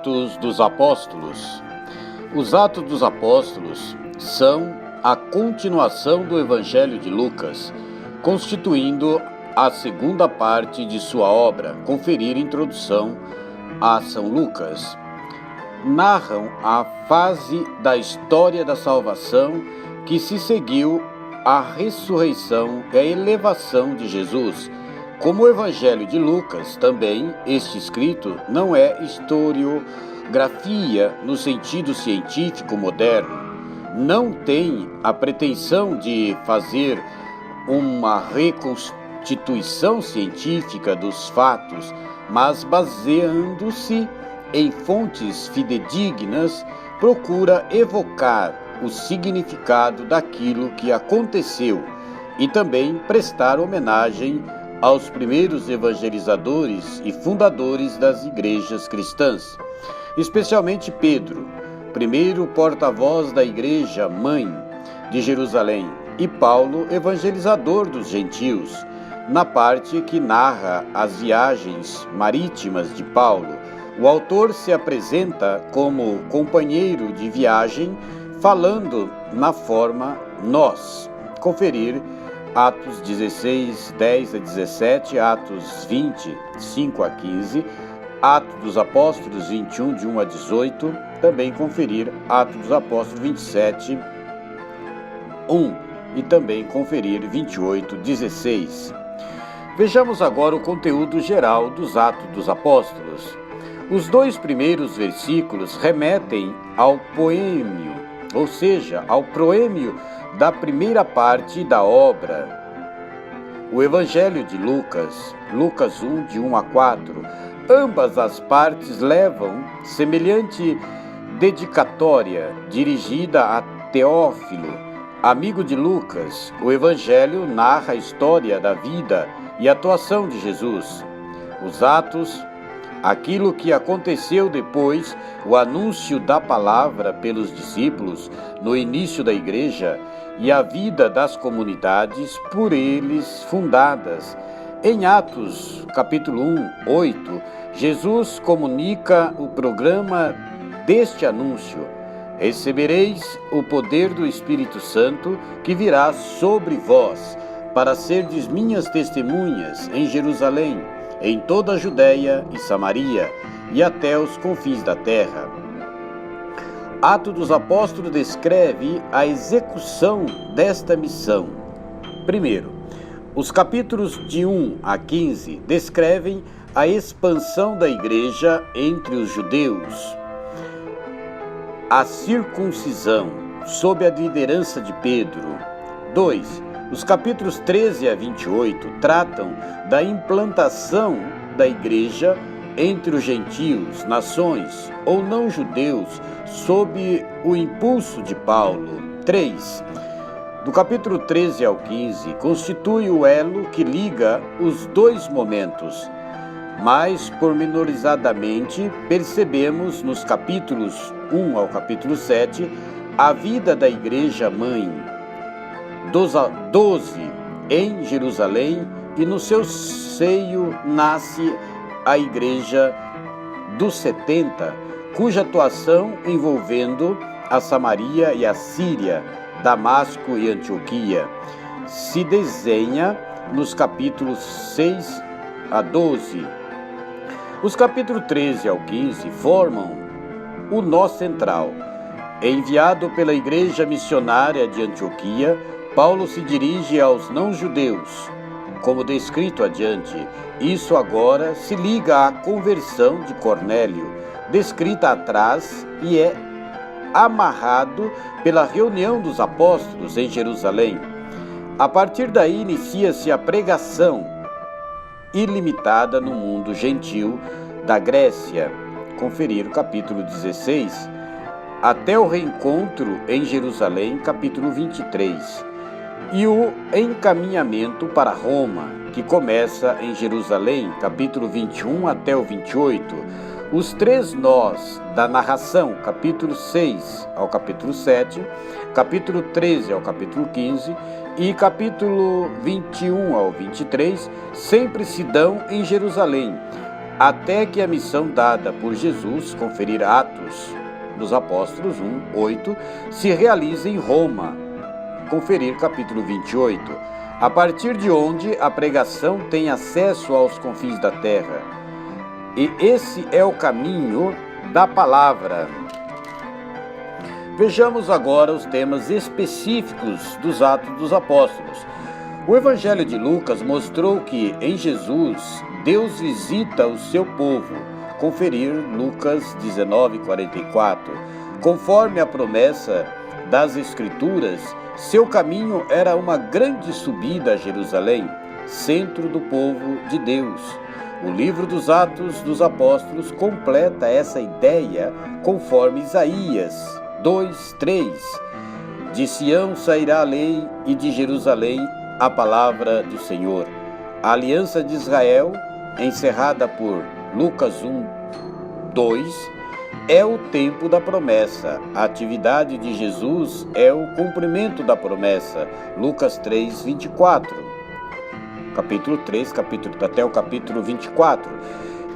Atos dos Apóstolos. Os Atos dos Apóstolos são a continuação do Evangelho de Lucas, constituindo a segunda parte de sua obra. Conferir introdução a São Lucas. Narram a fase da história da salvação que se seguiu à ressurreição e à elevação de Jesus. Como o Evangelho de Lucas, também este escrito não é historiografia no sentido científico moderno. Não tem a pretensão de fazer uma reconstituição científica dos fatos, mas baseando-se em fontes fidedignas, procura evocar o significado daquilo que aconteceu e também prestar homenagem aos primeiros evangelizadores e fundadores das igrejas cristãs, especialmente Pedro, primeiro porta-voz da igreja mãe de Jerusalém, e Paulo, evangelizador dos gentios, na parte que narra as viagens marítimas de Paulo. O autor se apresenta como companheiro de viagem, falando na forma nós. Conferir Atos 16, 10 a 17, Atos 20, 5 a 15, Atos dos Apóstolos 21, de 1 a 18, também conferir Atos dos Apóstolos 27, 1 e também conferir 28, 16. Vejamos agora o conteúdo geral dos Atos dos Apóstolos. Os dois primeiros versículos remetem ao poêmio, ou seja, ao proêmio da primeira parte da obra. O Evangelho de Lucas, Lucas 1, de 1 a 4, ambas as partes levam semelhante dedicatória dirigida a Teófilo, amigo de Lucas. O Evangelho narra a história da vida e atuação de Jesus. Os Atos, aquilo que aconteceu depois, o anúncio da palavra pelos discípulos no início da igreja e a vida das comunidades por eles fundadas. Em Atos, capítulo 1, 8, Jesus comunica o programa deste anúncio: recebereis o poder do Espírito Santo que virá sobre vós, para serdes minhas testemunhas em Jerusalém, em toda a Judéia e Samaria e até os confins da terra. Atos dos Apóstolos descreve a execução desta missão. Primeiro, os capítulos de 1 a 15 descrevem a expansão da igreja entre os judeus, a circuncisão, sob a liderança de Pedro. 2. Os capítulos 13 a 28 tratam da implantação da igreja entre os gentios, nações ou não-judeus, sob o impulso de Paulo. 3. Do capítulo 13 ao 15, constitui o elo que liga os dois momentos. Mais pormenorizadamente, percebemos nos capítulos 1 ao capítulo 7 a vida da igreja mãe. 12 em Jerusalém, e no seu seio nasce a igreja dos 70, cuja atuação envolvendo a Samaria e a Síria, Damasco e Antioquia, se desenha nos capítulos 6 a 12. Os capítulos 13 ao 15 formam o nó central. Enviado pela igreja missionária de Antioquia, Paulo se dirige aos não-judeus, como descrito adiante. Isso agora se liga à conversão de Cornélio, descrita atrás, e é amarrado pela reunião dos apóstolos em Jerusalém. A partir daí inicia-se a pregação ilimitada no mundo gentil da Grécia. Conferir o capítulo 16, até o reencontro em Jerusalém, capítulo 23, e o encaminhamento para Roma, que começa em Jerusalém, capítulo 21 até o 28. Os três nós da narração, capítulo 6 ao capítulo 7, capítulo 13 ao capítulo 15 e capítulo 21 ao 23, sempre se dão em Jerusalém. até que a missão dada por Jesus, conferir Atos dos Apóstolos 1:8, se realize em Roma, conferir capítulo 28, a partir de onde a pregação tem acesso aos confins da terra. E esse é o caminho da palavra. Vejamos agora os temas específicos dos Atos dos Apóstolos. O Evangelho de Lucas mostrou que, em Jesus, Deus visita o seu povo. Conferir Lucas 19:44. Conforme a promessa das Escrituras, seu caminho era uma grande subida a Jerusalém, centro do povo de Deus. O livro dos Atos dos Apóstolos completa essa ideia conforme Isaías 2:3. De Sião sairá a lei e de Jerusalém a palavra do Senhor. A aliança de Israel, encerrada por Lucas 1:2, é o tempo da promessa. A atividade de Jesus é o cumprimento da promessa. Lucas 3:24. Capítulo 3, até o capítulo 24.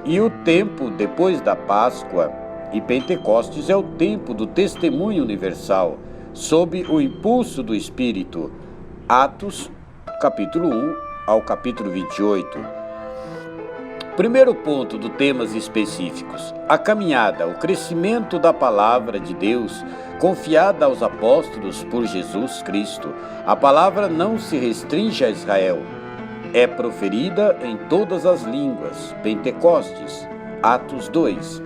E o tempo depois da Páscoa e Pentecostes é o tempo do testemunho universal, sob o impulso do Espírito. Atos, capítulo 1 ao capítulo 28. Primeiro ponto do temas específicos: a caminhada, o crescimento da palavra de Deus confiada aos apóstolos por Jesus Cristo. A palavra não se restringe a Israel, é proferida em todas as línguas. Pentecostes, Atos 2.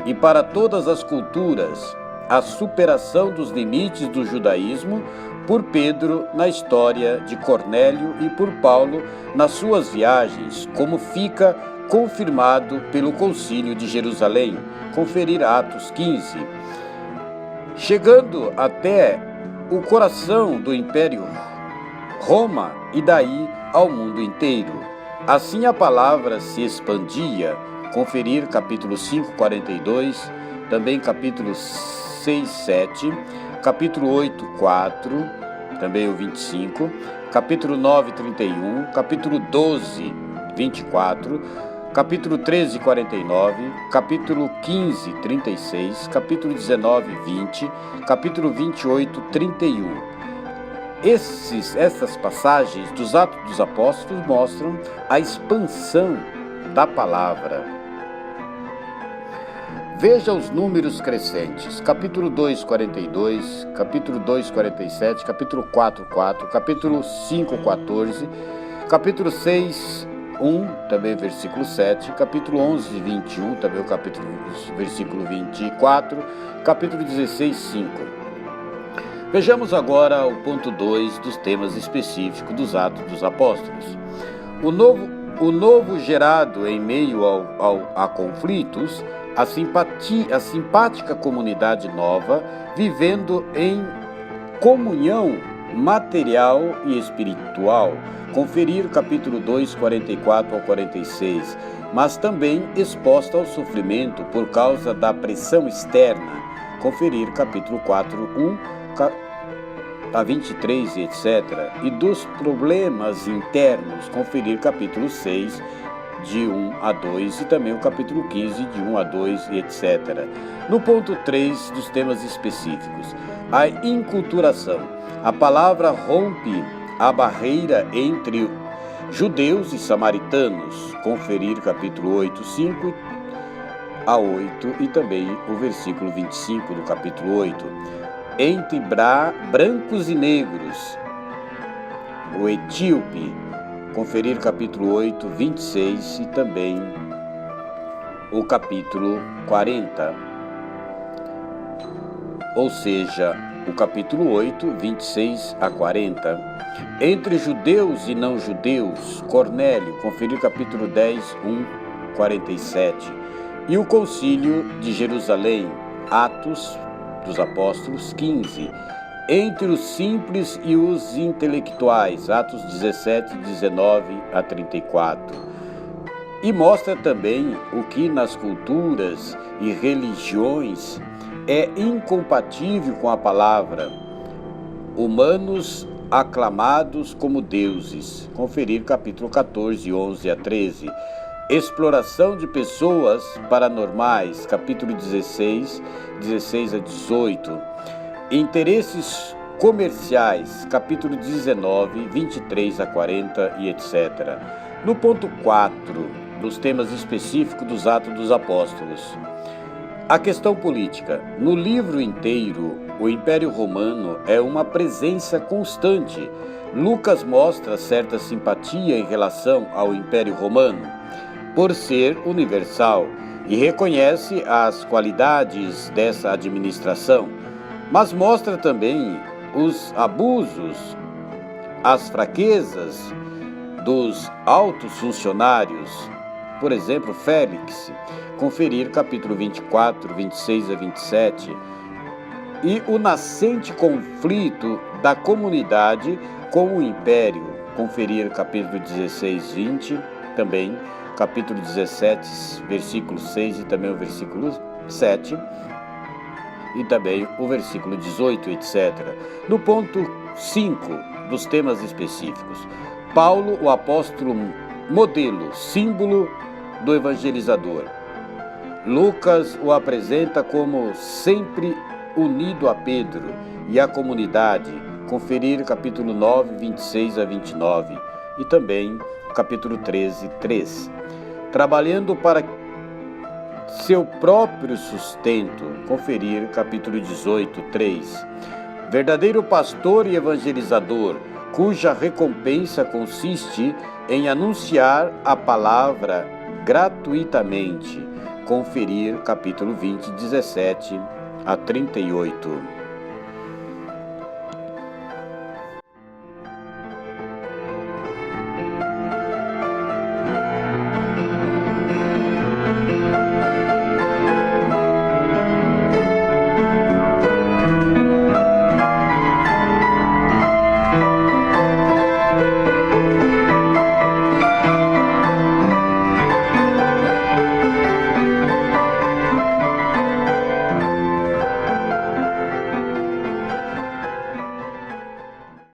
E para todas as culturas, a superação dos limites do judaísmo por Pedro na história de Cornélio e por Paulo nas suas viagens, como fica confirmado pelo Concílio de Jerusalém, conferir Atos 15. Chegando até o coração do Império Roma e daí ao mundo inteiro. Assim a palavra se expandia, conferir capítulo 5:42, também capítulo 6:7, capítulo 8:4, também o 25, capítulo 9:31, capítulo 12:24, capítulo 13:49, capítulo 15:36, capítulo 19:20, capítulo 28:31. Essas passagens dos Atos dos Apóstolos mostram a expansão da palavra. Veja os números crescentes: capítulo 2:42, capítulo 2:47, capítulo 4:4, capítulo 5:14, capítulo 6:1, também versículo 7, capítulo 11:21, também versículo 24, capítulo 16:5. Vejamos agora o ponto 2 dos temas específicos dos Atos dos Apóstolos. O novo gerado em meio a conflitos, a simpática comunidade nova, vivendo em comunhão material e espiritual, conferir capítulo 2, 44 ao 46, mas também exposta ao sofrimento por causa da pressão externa, conferir capítulo 4, 1 a 23 e etc., e dos problemas internos, conferir capítulo 6, de 1 a 2, e também o capítulo 15, de 1 a 2, e etc. No ponto 3 dos temas específicos, a inculturação. A palavra rompe a barreira entre judeus e samaritanos, conferir capítulo 8, 5 a 8, e também o versículo 25 do capítulo 8. Entre brancos e negros, o etíope, conferir capítulo 8, 26 e também o capítulo 40. Ou seja, o capítulo 8, 26 a 40. Entre judeus e não judeus, Cornélio, conferir capítulo 10, 1, 47. E o Concílio de Jerusalém, Atos dos Apóstolos 15, entre os simples e os intelectuais, Atos 17, 19 a 34. E mostra também o que nas culturas e religiões é incompatível com a palavra, humanos aclamados como deuses, conferir capítulo 14, 11 a 13. Exploração de pessoas paranormais, capítulo 16, 16 a 18. Interesses comerciais, capítulo 19, 23 a 40 e etc. No ponto 4, dos temas específicos dos Atos dos Apóstolos. A questão política. No livro inteiro, o Império Romano é uma presença constante. Lucas mostra certa simpatia em relação ao Império Romano, por ser universal, e reconhece as qualidades dessa administração, mas mostra também os abusos, as fraquezas dos altos funcionários. Por exemplo, Félix, conferir capítulo 24, 26 a 27, e o nascente conflito da comunidade com o Império, conferir capítulo 16, 20, também capítulo 17, versículo 6 e também o versículo 7, e também o versículo 18, etc. No ponto 5 dos temas específicos, Paulo, o apóstolo modelo, símbolo do evangelizador. Lucas o apresenta como sempre unido a Pedro e a comunidade, conferir capítulo 9, 26 a 29, e também capítulo 13, 3. Trabalhando para seu próprio sustento, conferir capítulo 18, 3. Verdadeiro pastor e evangelizador, cuja recompensa consiste em anunciar a palavra gratuitamente, conferir capítulo 20, 17 a 38.